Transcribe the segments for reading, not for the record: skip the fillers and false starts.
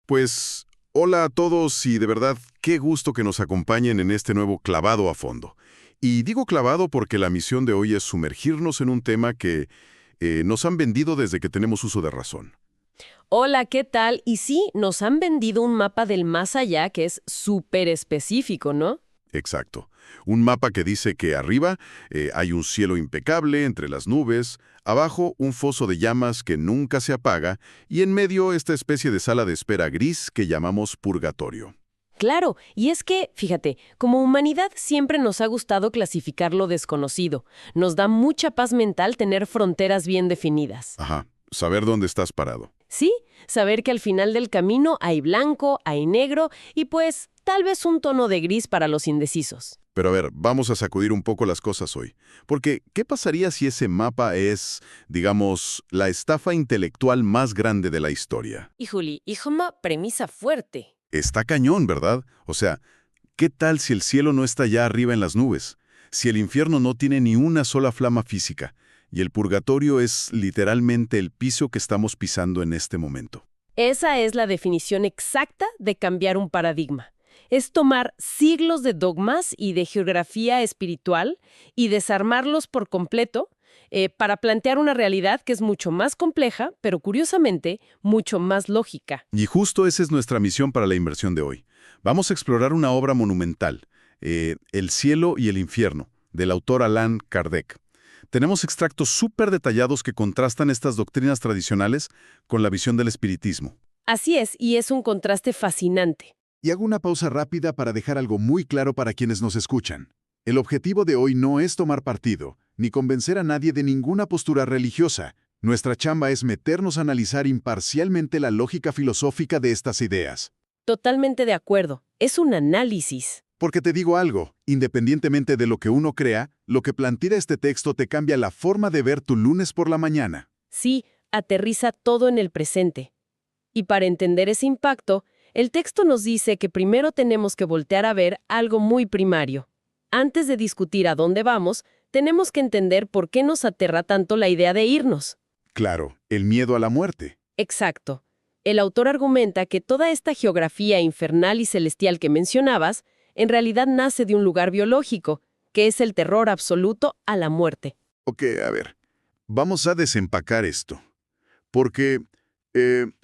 Pues, hola a todos y de verdad, qué gusto que nos acompañen en este nuevo clavado a fondo. Y digo clavado porque la misión de hoy es sumergirnos en un tema que nos han vendido desde que tenemos uso de razón. Hola, ¿qué tal? Y sí, nos han vendido un mapa del más allá que es súper específico, ¿no? Exacto. Un mapa que dice que arriba hay un cielo impecable entre las nubes, abajo un foso de llamas que nunca se apaga y en medio esta especie de sala de espera gris que llamamos purgatorio. Claro, y es que, fíjate, como humanidad siempre nos ha gustado clasificar lo desconocido. Nos da mucha paz mental tener fronteras bien definidas. Ajá, saber dónde estás parado. Sí, saber que al final del camino hay blanco, hay negro y pues tal vez un tono de gris para los indecisos. Pero a ver, vamos a sacudir un poco las cosas hoy. Porque, ¿qué pasaría si ese mapa es, digamos, la estafa intelectual más grande de la historia? Híjole, híjoma, premisa fuerte. Está cañón, ¿verdad? O sea, ¿qué tal si el cielo no está allá arriba en las nubes? Si el infierno no tiene ni una sola flama física, y el purgatorio es literalmente el piso que estamos pisando en este momento. Esa es la definición exacta de cambiar un paradigma. Es tomar siglos de dogmas y de geografía espiritual y desarmarlos por completo para plantear una realidad que es mucho más compleja, pero curiosamente, mucho más lógica. Y justo esa es nuestra misión para la inversión de hoy. Vamos a explorar una obra monumental, El cielo y el infierno, del autor Allan Kardec. Tenemos extractos súper detallados que contrastan estas doctrinas tradicionales con la visión del espiritismo. Así es, y es un contraste fascinante. Y hago una pausa rápida para dejar algo muy claro para quienes nos escuchan. El objetivo de hoy no es tomar partido, ni convencer a nadie de ninguna postura religiosa. Nuestra chamba es meternos a analizar imparcialmente la lógica filosófica de estas ideas. Totalmente de acuerdo. Es un análisis. Porque te digo algo, independientemente de lo que uno crea, lo que plantea este texto te cambia la forma de ver tu lunes por la mañana. Sí, aterriza todo en el presente. Y para entender ese impacto, el texto nos dice que primero tenemos que voltear a ver algo muy primario. Antes de discutir a dónde vamos, tenemos que entender por qué nos aterra tanto la idea de irnos. Claro, el miedo a la muerte. Exacto. El autor argumenta que toda esta geografía infernal y celestial que mencionabas, en realidad nace de un lugar biológico, que es el terror absoluto a la muerte. Ok, a ver, vamos a desempacar esto. Porque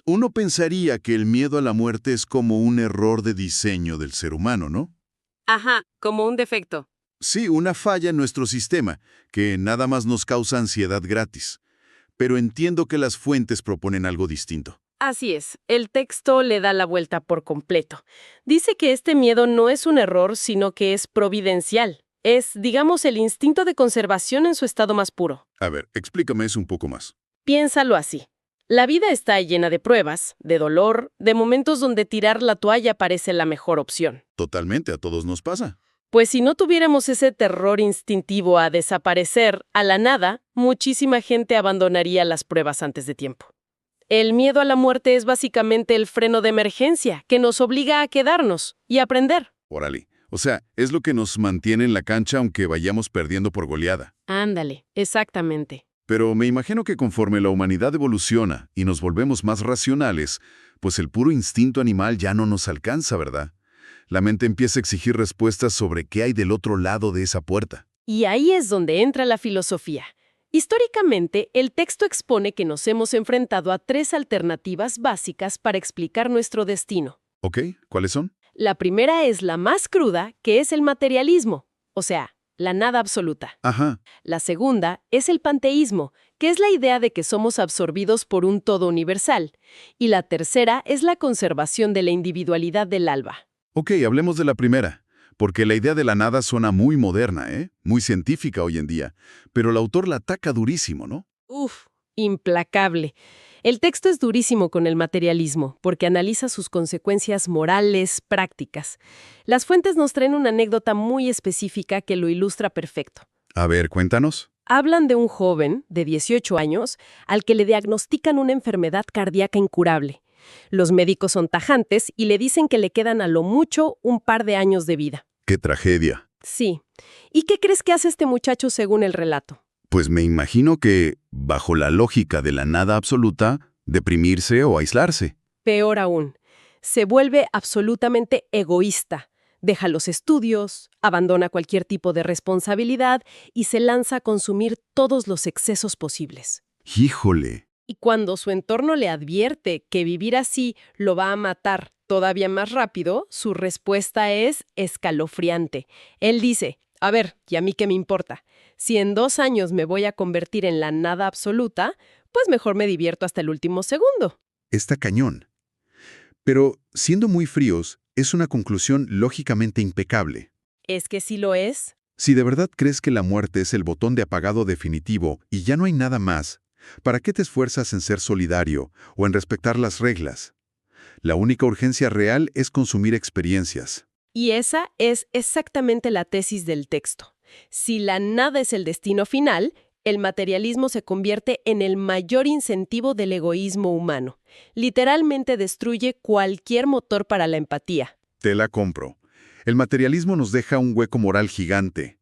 uno pensaría que el miedo a la muerte es como un error de diseño del ser humano, ¿no? Ajá, como un defecto. Sí, una falla en nuestro sistema, que nada más nos causa ansiedad gratis. Pero entiendo que las fuentes proponen algo distinto. Así es, el texto le da la vuelta por completo. Dice que este miedo no es un error, sino que es providencial. Es, digamos, el instinto de conservación en su estado más puro. A ver, explícame eso un poco más. Piénsalo así. La vida está llena de pruebas, de dolor, de momentos donde tirar la toalla parece la mejor opción. Totalmente, a todos nos pasa. Pues si no tuviéramos ese terror instintivo a desaparecer a la nada, muchísima gente abandonaría las pruebas antes de tiempo. El miedo a la muerte es básicamente el freno de emergencia que nos obliga a quedarnos y aprender. Órale. O sea, es lo que nos mantiene en la cancha aunque vayamos perdiendo por goleada. Ándale, exactamente. Pero me imagino que conforme la humanidad evoluciona y nos volvemos más racionales, pues el puro instinto animal ya no nos alcanza, ¿verdad? La mente empieza a exigir respuestas sobre qué hay del otro lado de esa puerta. Y ahí es donde entra la filosofía. Históricamente, el texto expone que nos hemos enfrentado a 3 alternativas básicas para explicar nuestro destino. ¿Ok? ¿Cuáles son? La primera es la más cruda, que es el materialismo, o sea, la nada absoluta. Ajá. La segunda es el panteísmo, que es la idea de que somos absorbidos por un todo universal. Y la tercera es la conservación de la individualidad del alma. Ok, hablemos de la primera. Porque la idea de la nada suena muy moderna, muy científica hoy en día. Pero el autor la ataca durísimo, ¿no? Uf, implacable. El texto es durísimo con el materialismo, porque analiza sus consecuencias morales, prácticas. Las fuentes nos traen una anécdota muy específica que lo ilustra perfecto. A ver, cuéntanos. Hablan de un joven de 18 años al que le diagnostican una enfermedad cardíaca incurable. Los médicos son tajantes y le dicen que le quedan a lo mucho un par de años de vida. ¡Qué tragedia! Sí. ¿Y qué crees que hace este muchacho según el relato? Pues me imagino que, bajo la lógica de la nada absoluta, deprimirse o aislarse. Peor aún. se vuelve absolutamente egoísta. Deja los estudios, abandona cualquier tipo de responsabilidad y se lanza a consumir todos los excesos posibles. Híjole. Y cuando su entorno le advierte que vivir así lo va a matar todavía más rápido, su respuesta es escalofriante. Él dice, a ver, ¿y a mí qué me importa? Si en 2 años me voy a convertir en la nada absoluta, pues mejor me divierto hasta el último segundo. Está cañón. Pero, siendo muy fríos, es una conclusión lógicamente impecable. ¿Es que sí lo es? Si de verdad crees que la muerte es el botón de apagado definitivo y ya no hay nada más, ¿para qué te esfuerzas en ser solidario o en respetar las reglas? La única urgencia real es consumir experiencias. Y esa es exactamente la tesis del texto. Si la nada es el destino final, el materialismo se convierte en el mayor incentivo del egoísmo humano. Literalmente destruye cualquier motor para la empatía. Te la compro. El materialismo nos deja un hueco moral gigante.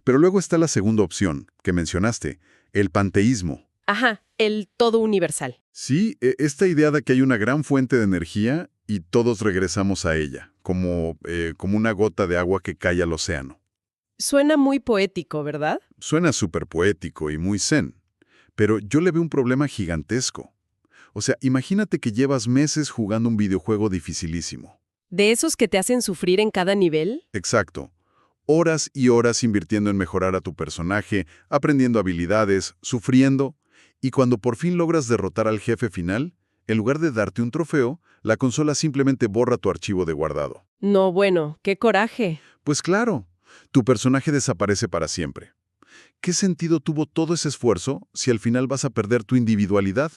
Pero luego está la segunda opción, que mencionaste, el panteísmo. Ajá, el todo universal. Sí, esta idea de que hay una gran fuente de energía y todos regresamos a ella, como una gota de agua que cae al océano. Suena muy poético, ¿verdad? Suena súper poético y muy zen, pero yo le veo un problema gigantesco. O sea, imagínate que llevas meses jugando un videojuego dificilísimo. ¿De esos que te hacen sufrir en cada nivel? Exacto. Horas y horas invirtiendo en mejorar a tu personaje, aprendiendo habilidades, sufriendo, y cuando por fin logras derrotar al jefe final, en lugar de darte un trofeo, la consola simplemente borra tu archivo de guardado. No, bueno, qué coraje. Pues claro, tu personaje desaparece para siempre. ¿Qué sentido tuvo todo ese esfuerzo si al final vas a perder tu individualidad?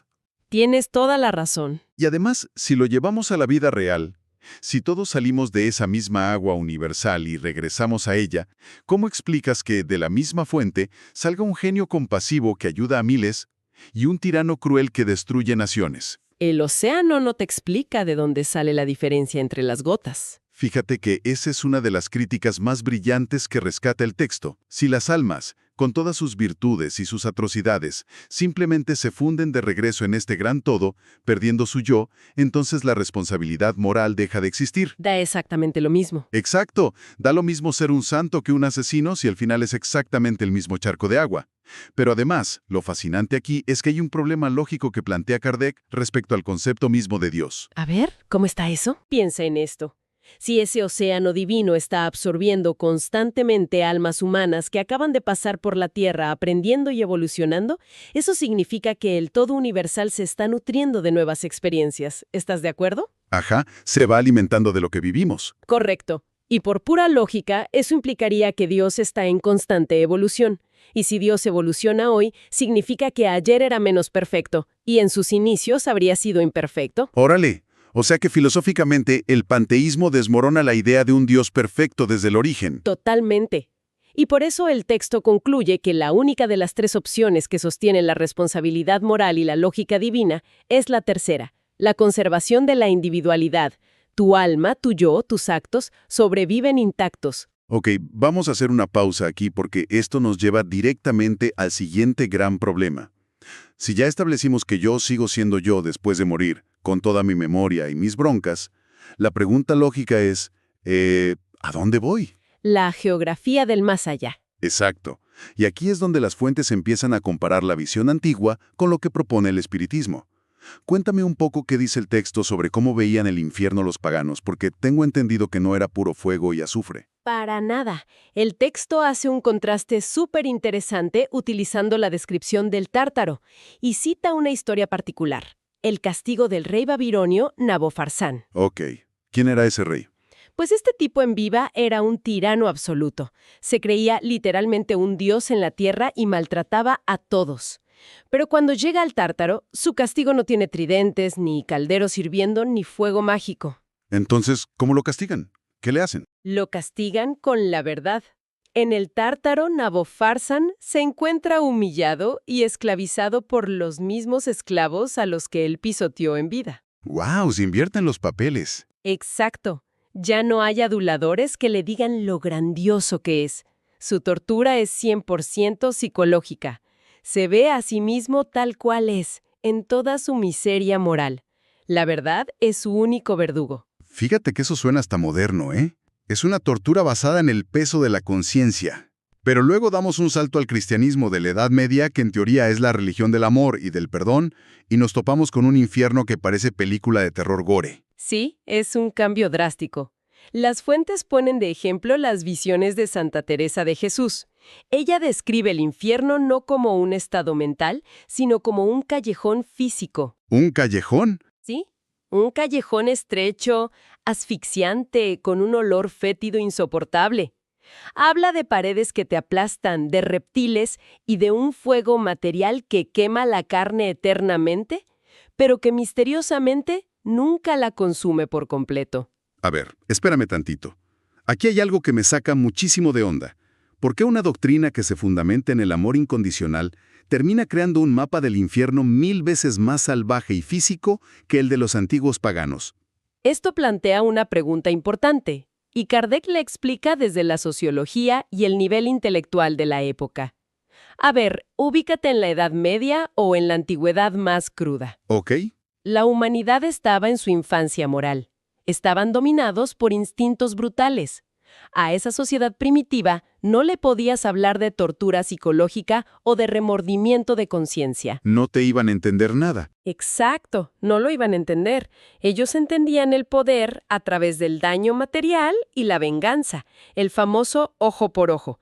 Tienes toda la razón. Y además, si lo llevamos a la vida real, si todos salimos de esa misma agua universal y regresamos a ella, ¿cómo explicas que de la misma fuente salga un genio compasivo que ayuda a miles y un tirano cruel que destruye naciones? El océano no te explica de dónde sale la diferencia entre las gotas. Fíjate que esa es una de las críticas más brillantes que rescata el texto. Si las almas, con todas sus virtudes y sus atrocidades, simplemente se funden de regreso en este gran todo, perdiendo su yo, entonces la responsabilidad moral deja de existir. Da exactamente lo mismo. Exacto, da lo mismo ser un santo que un asesino si al final es exactamente el mismo charco de agua. Pero además, lo fascinante aquí es que hay un problema lógico que plantea Kardec respecto al concepto mismo de Dios. A ver, ¿cómo está eso? Piensa en esto. Si ese océano divino está absorbiendo constantemente almas humanas que acaban de pasar por la Tierra aprendiendo y evolucionando, eso significa que el todo universal se está nutriendo de nuevas experiencias. ¿Estás de acuerdo? Ajá, se va alimentando de lo que vivimos. Correcto. Y por pura lógica, eso implicaría que Dios está en constante evolución. Y si Dios evoluciona hoy, significa que ayer era menos perfecto, y en sus inicios habría sido imperfecto. ¡Órale! O sea que filosóficamente el panteísmo desmorona la idea de un Dios perfecto desde el origen. Totalmente. Y por eso el texto concluye que la única de las 3 opciones que sostienen la responsabilidad moral y la lógica divina es la tercera, la conservación de la individualidad. Tu alma, tu yo, tus actos sobreviven intactos. Ok, vamos a hacer una pausa aquí porque esto nos lleva directamente al siguiente gran problema. Si ya establecimos que yo sigo siendo yo después de morir, con toda mi memoria y mis broncas, la pregunta lógica es, ¿a dónde voy? La geografía del más allá. Exacto. Y aquí es donde las fuentes empiezan a comparar la visión antigua con lo que propone el espiritismo. Cuéntame un poco qué dice el texto sobre cómo veían el infierno los paganos, porque tengo entendido que no era puro fuego y azufre. Para nada. El texto hace un contraste súper interesante utilizando la descripción del Tártaro y cita una historia particular, el castigo del rey babilonio Nabofarsán. Ok. ¿Quién era ese rey? Pues este tipo en viva era un tirano absoluto. Se creía literalmente un dios en la tierra y maltrataba a todos. Pero cuando llega al Tártaro, su castigo no tiene tridentes, ni calderos hirviendo, ni fuego mágico. Entonces, ¿cómo lo castigan? ¿Qué le hacen? Lo castigan con la verdad. En el Tártaro, Nabofarsán se encuentra humillado y esclavizado por los mismos esclavos a los que él pisoteó en vida. ¡Wow! Se invierten los papeles. Exacto. Ya no hay aduladores que le digan lo grandioso que es. Su tortura es 100% psicológica. Se ve a sí mismo tal cual es, en toda su miseria moral. La verdad es su único verdugo. Fíjate que eso suena hasta moderno, ¿eh? Es una tortura basada en el peso de la conciencia. Pero luego damos un salto al cristianismo de la Edad Media, que en teoría es la religión del amor y del perdón, y nos topamos con un infierno que parece película de terror gore. Sí, es un cambio drástico. Las fuentes ponen de ejemplo las visiones de Santa Teresa de Jesús. Ella describe el infierno no como un estado mental, sino como un callejón físico. ¿Un callejón? ¿Sí? Un callejón estrecho, asfixiante, con un olor fétido insoportable. Habla de paredes que te aplastan, de reptiles y de un fuego material que quema la carne eternamente, pero que misteriosamente nunca la consume por completo. A ver, espérame tantito. Aquí hay algo que me saca muchísimo de onda. ¿Por qué una doctrina que se fundamenta en el amor incondicional termina creando un mapa del infierno 1000 veces más salvaje y físico que el de los antiguos paganos? Esto plantea una pregunta importante, y Kardec la explica desde la sociología y el nivel intelectual de la época. A ver, ubícate en la Edad Media o en la Antigüedad más cruda. ¿Ok? La humanidad estaba en su infancia moral. Estaban dominados por instintos brutales. A esa sociedad primitiva no le podías hablar de tortura psicológica o de remordimiento de conciencia. No te iban a entender nada. Exacto, no lo iban a entender. Ellos entendían el poder a través del daño material y la venganza, el famoso ojo por ojo.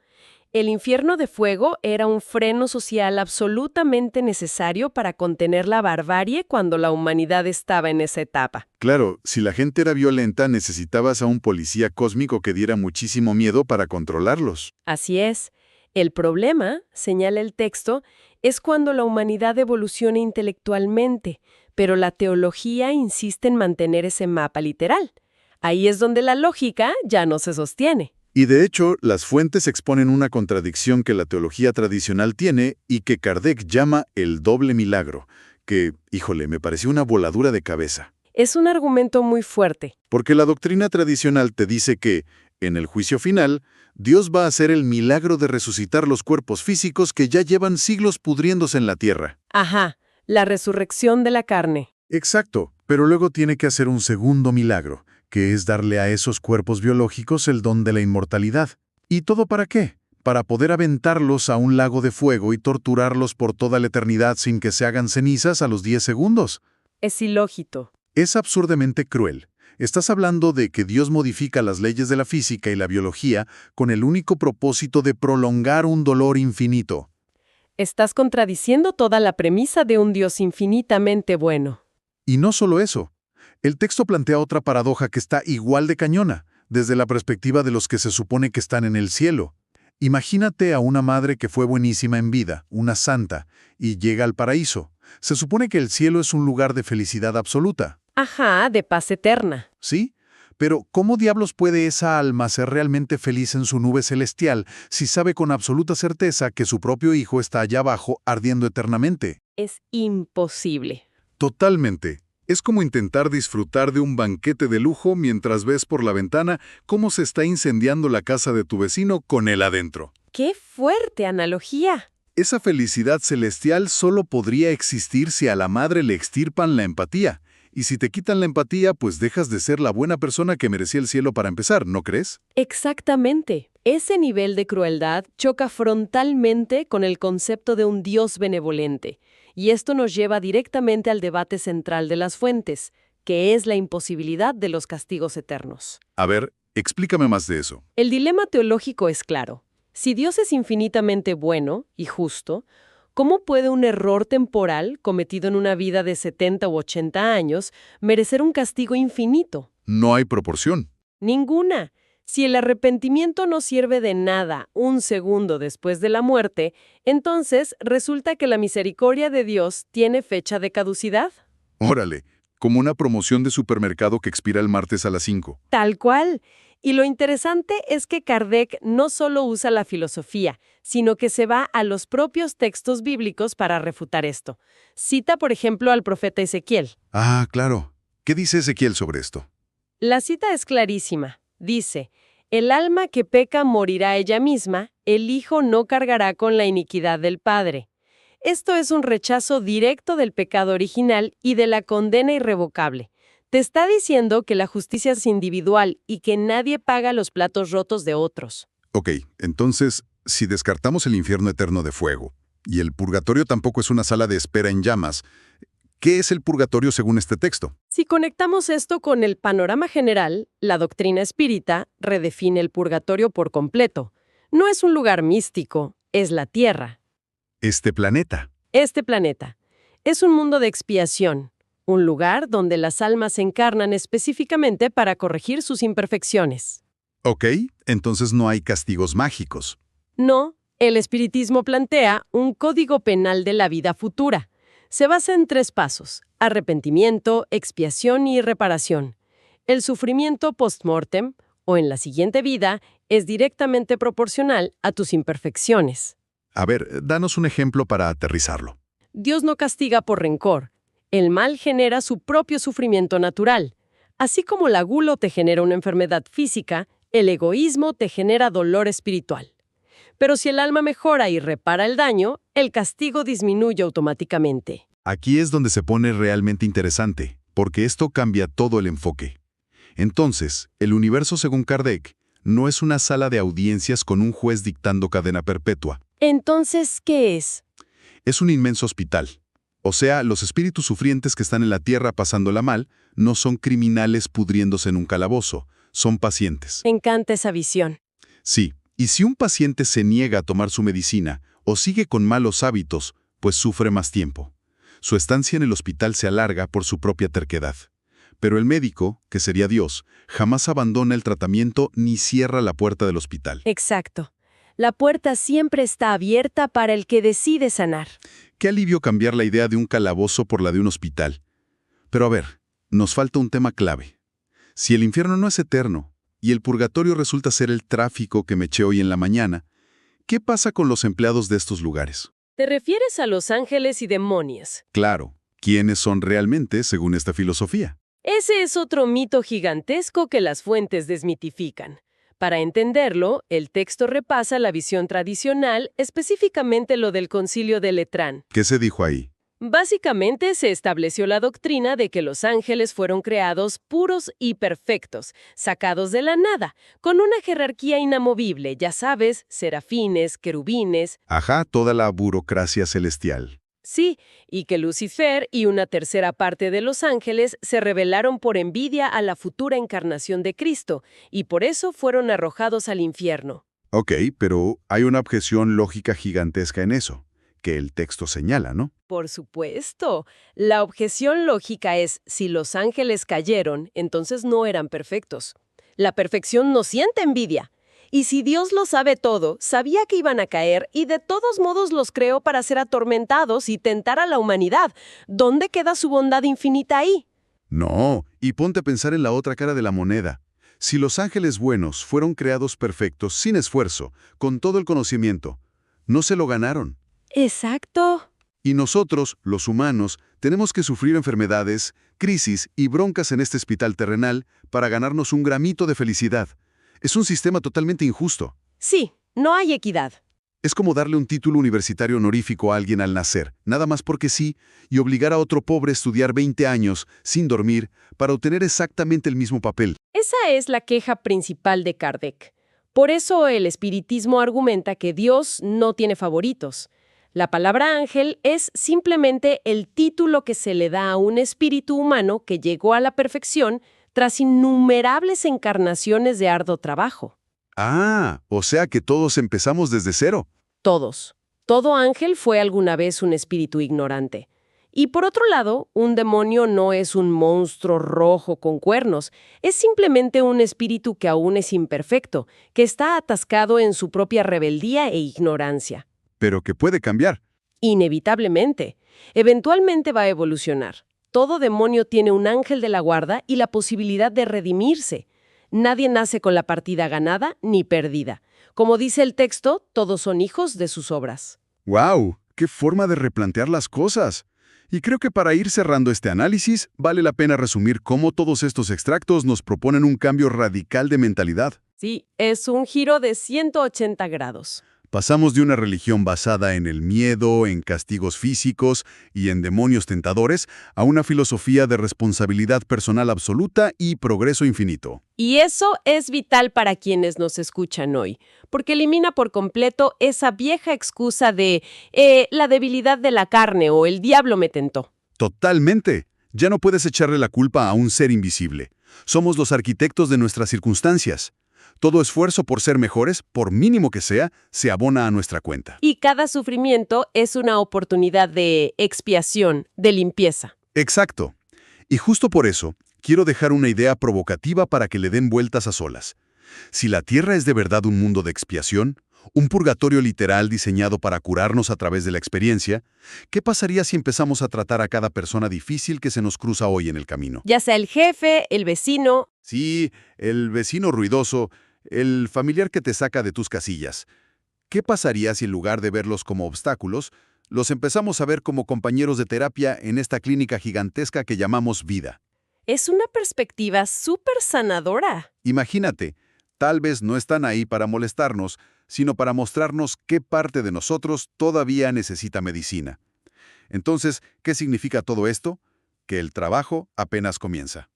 El infierno de fuego era un freno social absolutamente necesario para contener la barbarie cuando la humanidad estaba en esa etapa. Claro, si la gente era violenta, necesitabas a un policía cósmico que diera muchísimo miedo para controlarlos. Así es. El problema, señala el texto, es cuando la humanidad evoluciona intelectualmente, pero la teología insiste en mantener ese mapa literal. Ahí es donde la lógica ya no se sostiene. Y de hecho, las fuentes exponen una contradicción que la teología tradicional tiene y que Kardec llama el doble milagro, que, híjole, me pareció una voladura de cabeza. Es un argumento muy fuerte. Porque la doctrina tradicional te dice que, en el juicio final, Dios va a hacer el milagro de resucitar los cuerpos físicos que ya llevan siglos pudriéndose en la tierra. Ajá, la resurrección de la carne. Exacto, pero luego tiene que hacer un segundo milagro, que es darle a esos cuerpos biológicos el don de la inmortalidad. ¿Y todo para qué? Para poder aventarlos a un lago de fuego y torturarlos por toda la eternidad sin que se hagan cenizas a los 10 segundos. Es ilógico. Es absurdamente cruel. Estás hablando de que Dios modifica las leyes de la física y la biología con el único propósito de prolongar un dolor infinito. Estás contradiciendo toda la premisa de un Dios infinitamente bueno. Y no solo eso. El texto plantea otra paradoja que está igual de cañona, desde la perspectiva de los que se supone que están en el cielo. Imagínate a una madre que fue buenísima en vida, una santa, y llega al paraíso. Se supone que el cielo es un lugar de felicidad absoluta. Ajá, de paz eterna. ¿Sí? Pero ¿cómo diablos puede esa alma ser realmente feliz en su nube celestial si sabe con absoluta certeza que su propio hijo está allá abajo ardiendo eternamente? Es imposible. Totalmente. Es como intentar disfrutar de un banquete de lujo mientras ves por la ventana cómo se está incendiando la casa de tu vecino con él adentro. ¡Qué fuerte analogía! Esa felicidad celestial solo podría existir si a la madre le extirpan la empatía. Y si te quitan la empatía, pues dejas de ser la buena persona que merecía el cielo para empezar, ¿no crees? Exactamente. Ese nivel de crueldad choca frontalmente con el concepto de un Dios benevolente. Y esto nos lleva directamente al debate central de las fuentes, que es la imposibilidad de los castigos eternos. A ver, explícame más de eso. El dilema teológico es claro. Si Dios es infinitamente bueno y justo, ¿cómo puede un error temporal cometido en una vida de 70 u 80 años merecer un castigo infinito? No hay proporción. Ninguna. Si el arrepentimiento no sirve de nada un segundo después de la muerte, entonces resulta que la misericordia de Dios tiene fecha de caducidad. Órale, como una promoción de supermercado que expira el martes a las 5. Tal cual. Y lo interesante es que Kardec no solo usa la filosofía, sino que se va a los propios textos bíblicos para refutar esto. Cita, por ejemplo, al profeta Ezequiel. Ah, claro. ¿Qué dice Ezequiel sobre esto? La cita es clarísima. Dice, el alma que peca morirá ella misma, el hijo no cargará con la iniquidad del padre. Esto es un rechazo directo del pecado original y de la condena irrevocable. Te está diciendo que la justicia es individual y que nadie paga los platos rotos de otros. Ok, entonces, si descartamos el infierno eterno de fuego, y el purgatorio tampoco es una sala de espera en llamas, ¿qué es el purgatorio según este texto? Si conectamos esto con el panorama general, la doctrina espírita redefine el purgatorio por completo. No es un lugar místico, es la Tierra. Este planeta. Este planeta es un mundo de expiación, un lugar donde las almas se encarnan específicamente para corregir sus imperfecciones. Ok, entonces no hay castigos mágicos. No, el espiritismo plantea un código penal de la vida futura. Se basa en 3 pasos: arrepentimiento, expiación y reparación. El sufrimiento post-mortem, o en la siguiente vida, es directamente proporcional a tus imperfecciones. A ver, danos un ejemplo para aterrizarlo. Dios no castiga por rencor. El mal genera su propio sufrimiento natural. Así como la gula te genera una enfermedad física, el egoísmo te genera dolor espiritual. Pero si el alma mejora y repara el daño, el castigo disminuye automáticamente. Aquí es donde se pone realmente interesante, porque esto cambia todo el enfoque. Entonces, el universo según Kardec no es una sala de audiencias con un juez dictando cadena perpetua. Entonces, ¿qué es? Es un inmenso hospital. O sea, los espíritus sufrientes que están en la tierra pasándola mal no son criminales pudriéndose en un calabozo, son pacientes. Me encanta esa visión. Sí, y si un paciente se niega a tomar su medicina o sigue con malos hábitos, pues sufre más tiempo. Su estancia en el hospital se alarga por su propia terquedad. Pero el médico, que sería Dios, jamás abandona el tratamiento ni cierra la puerta del hospital. Exacto. La puerta siempre está abierta para el que decide sanar. Qué alivio cambiar la idea de un calabozo por la de un hospital. Pero a ver, nos falta un tema clave. Si el infierno no es eterno y el purgatorio resulta ser el tráfico que me eché hoy en la mañana, ¿qué pasa con los empleados de estos lugares? ¿Te refieres a los ángeles y demonios? Claro, ¿quiénes son realmente según esta filosofía? Ese es otro mito gigantesco que las fuentes desmitifican. Para entenderlo, el texto repasa la visión tradicional, específicamente lo del Concilio de Letrán. ¿Qué se dijo ahí? Básicamente se estableció la doctrina de que los ángeles fueron creados puros y perfectos, sacados de la nada, con una jerarquía inamovible, ya sabes, serafines, querubines. Ajá, toda la burocracia celestial. Sí, y que Lucifer y una tercera parte de los ángeles se rebelaron por envidia a la futura encarnación de Cristo, y por eso fueron arrojados al infierno. Ok, pero hay una objeción lógica gigantesca en eso, que el texto señala, ¿no? Por supuesto. La objeción lógica es, si los ángeles cayeron, entonces no eran perfectos. La perfección no siente envidia. Y si Dios lo sabe todo, sabía que iban a caer y de todos modos los creó para ser atormentados y tentar a la humanidad. ¿Dónde queda su bondad infinita ahí? No, y ponte a pensar en la otra cara de la moneda. Si los ángeles buenos fueron creados perfectos, sin esfuerzo, con todo el conocimiento, no se lo ganaron. Exacto. Y nosotros, los humanos, tenemos que sufrir enfermedades, crisis y broncas en este hospital terrenal para ganarnos un gramito de felicidad. Es un sistema totalmente injusto. Sí, no hay equidad. Es como darle un título universitario honorífico a alguien al nacer, nada más porque sí, y obligar a otro pobre a estudiar 20 años, sin dormir, para obtener exactamente el mismo papel. Esa es la queja principal de Kardec. Por eso el espiritismo argumenta que Dios no tiene favoritos. La palabra ángel es simplemente el título que se le da a un espíritu humano que llegó a la perfección tras innumerables encarnaciones de arduo trabajo. Ah, o sea que todos empezamos desde cero. Todos. Todo ángel fue alguna vez un espíritu ignorante. Y por otro lado, un demonio no es un monstruo rojo con cuernos, es simplemente un espíritu que aún es imperfecto, que está atascado en su propia rebeldía e ignorancia. Pero que puede cambiar. Inevitablemente. Eventualmente va a evolucionar. Todo demonio tiene un ángel de la guarda y la posibilidad de redimirse. Nadie nace con la partida ganada ni perdida. Como dice el texto, todos son hijos de sus obras. ¡Wow! ¡Qué forma de replantear las cosas! Y creo que para ir cerrando este análisis, vale la pena resumir cómo todos estos extractos nos proponen un cambio radical de mentalidad. Sí, es un giro de 180 grados. Pasamos de una religión basada en el miedo, en castigos físicos y en demonios tentadores, a una filosofía de responsabilidad personal absoluta y progreso infinito. Y eso es vital para quienes nos escuchan hoy, porque elimina por completo esa vieja excusa de la debilidad de la carne o el diablo me tentó. Totalmente. Ya no puedes echarle la culpa a un ser invisible. Somos los arquitectos de nuestras circunstancias. Todo esfuerzo por ser mejores, por mínimo que sea, se abona a nuestra cuenta. Y cada sufrimiento es una oportunidad de expiación, de limpieza. Exacto. Y justo por eso, quiero dejar una idea provocativa para que le den vueltas a solas. Si la Tierra es de verdad un mundo de expiación, un purgatorio literal diseñado para curarnos a través de la experiencia, ¿qué pasaría si empezamos a tratar a cada persona difícil que se nos cruza hoy en el camino? Ya sea el jefe, el vecino. Sí, el vecino ruidoso, el familiar que te saca de tus casillas. ¿Qué pasaría si en lugar de verlos como obstáculos, los empezamos a ver como compañeros de terapia en esta clínica gigantesca que llamamos vida? Es una perspectiva súper sanadora. Imagínate, tal vez no están ahí para molestarnos, sino para mostrarnos qué parte de nosotros todavía necesita medicina. Entonces, ¿qué significa todo esto? Que el trabajo apenas comienza.